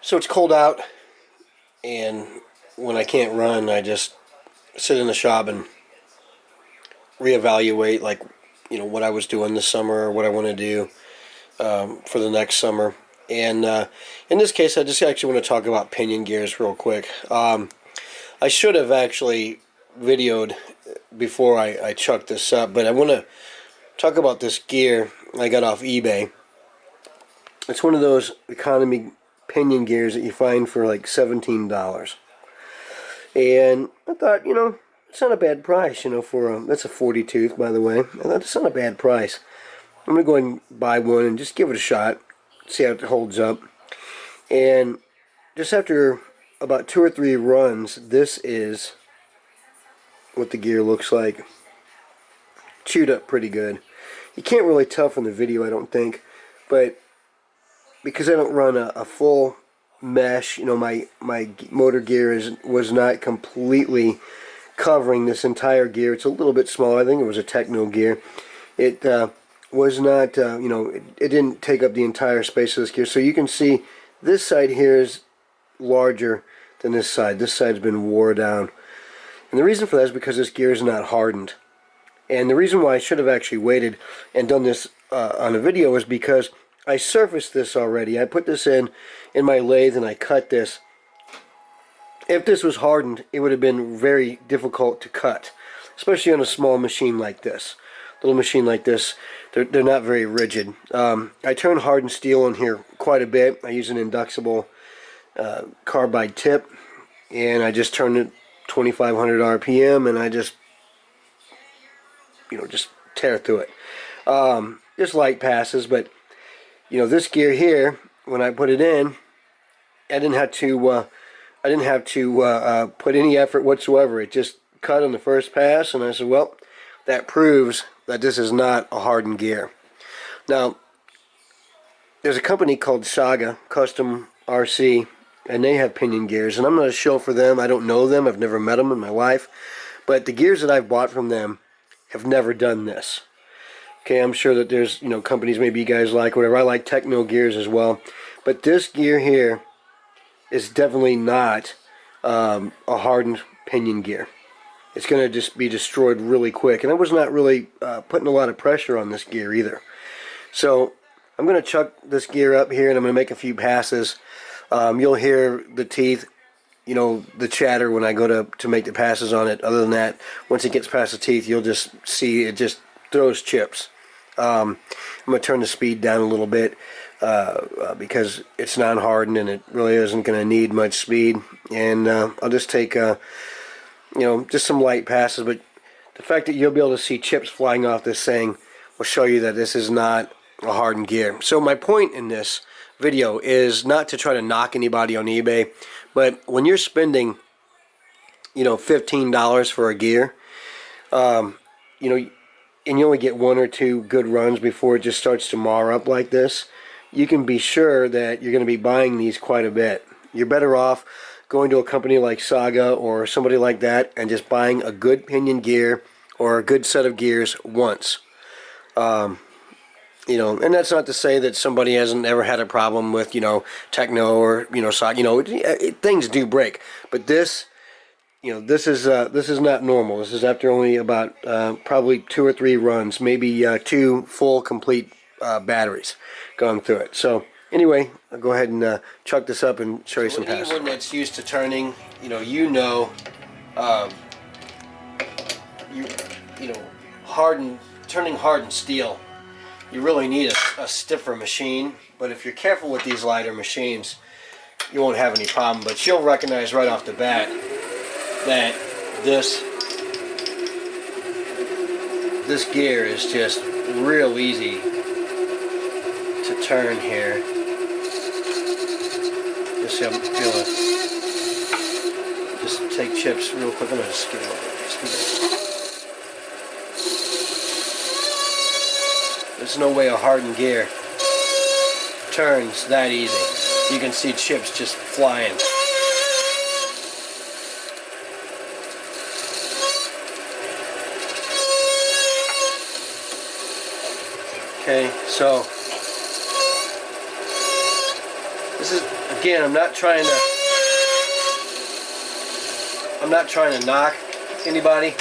So it's cold out, and when I can't run, I just sit in the shop and reevaluate, like, what I was doing this summer or what I want to do for the next summer. And in this case, I just actually want to talk about pinion gears real quick. I should have actually videoed before I chucked this up, but I want to talk about this gear I got off eBay. It's one of those economy pinion gears that you find for like $17. And I thought, it's not a bad price, that's a 40 tooth, by the way. I thought it's not a bad price. I'm going to go ahead and buy one and just give it a shot, see how it holds up. And just after about 2 or 3 runs, this is what the gear looks like. Chewed up pretty good. You can't really tell from the video, I don't think, but because I don't run a full mesh, my motor gear was not completely covering this entire gear. It's a little bit smaller. I think it was a Techno gear. It was not, it didn't take up the entire space of this gear. So you can see this side here is larger than this side. This side's been wore down. And the reason for that is because this gear is not hardened. And the reason why I should have actually waited and done this on a video is because I surfaced this already. I put this in my lathe and I cut this. If this was hardened, it would have been very difficult to cut, especially on a small machine like this. Little machine like this, they're not very rigid. I turn hardened steel on here quite a bit. I use an inductible carbide tip, and I just turn it 2,500 RPM, and I just tear through it. Just light passes, but this gear here, when I put it in, I didn't have to put any effort whatsoever. It just cut on the first pass, and I said, well, that proves that this is not a hardened gear. Now, there's a company called Saga Custom RC, and they have pinion gears, and I'm not a shill for them. I don't know them. I've never met them in my life, but the gears that I've bought from them have never done this. Okay, I'm sure that there's companies maybe you guys like, whatever. I like Techno gears as well, but this gear here is definitely not a hardened pinion gear. It's going to just be destroyed really quick, and I was not really putting a lot of pressure on this gear either. So I'm going to chuck this gear up here, and I'm going to make a few passes. You'll hear the teeth, the chatter when I go to make the passes on it. Other than that, once it gets past the teeth, you'll just see it just throws chips. I'm going to turn the speed down a little bit because it's non-hardened and it really isn't going to need much speed. And I'll just take, just some light passes. But the fact that you'll be able to see chips flying off this thing will show you that this is not a hardened gear. So my point in this video is not to try to knock anybody on eBay, but when you're spending, $15 for a gear, and you only get 1 or 2 good runs before it just starts to mar up like this, you can be sure that you're going to be buying these quite a bit. You're better off going to a company like Saga or somebody like that and just buying a good pinion gear or a good set of gears once. And that's not to say that somebody hasn't ever had a problem with, Techno or, Saga. Things do break. But this, this is not normal. This is after only about probably 2 or 3 runs, maybe 2 full complete batteries going through it. So anyway, I'll go ahead and chuck this up and show you some passes. Anyone that's used to turning, turning hardened steel, you really need a stiffer machine. But if you're careful with these lighter machines, you won't have any problem. But you'll recognize right off the bat that this gear is just real easy to turn here. Just be able to just take chips real quick. I'm going to scale it. There's no way a hardened gear turns that easy. You can see chips just flying. Okay, so This is, again, I'm not trying to knock anybody,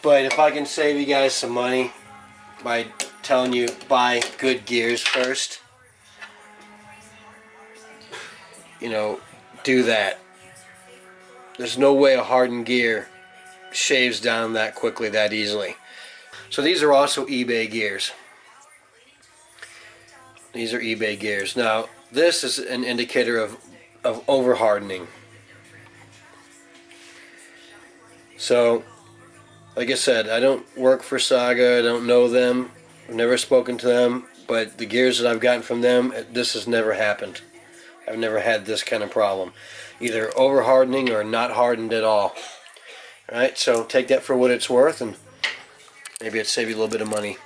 but if I can save you guys some money by telling you buy good gears first, you know, do that. There's no way a hardened gear shaves down that quickly, that easily. So these are also eBay gears. These are eBay gears. Now, this is an indicator of over hardening. So, like I said, I don't work for Saga. I don't know them. I've never spoken to them. But the gears that I've gotten from them, this has never happened. I've never had this kind of problem. Either over hardening or not hardened at all. Alright, so take that for what it's worth, and maybe it'll save you a little bit of money.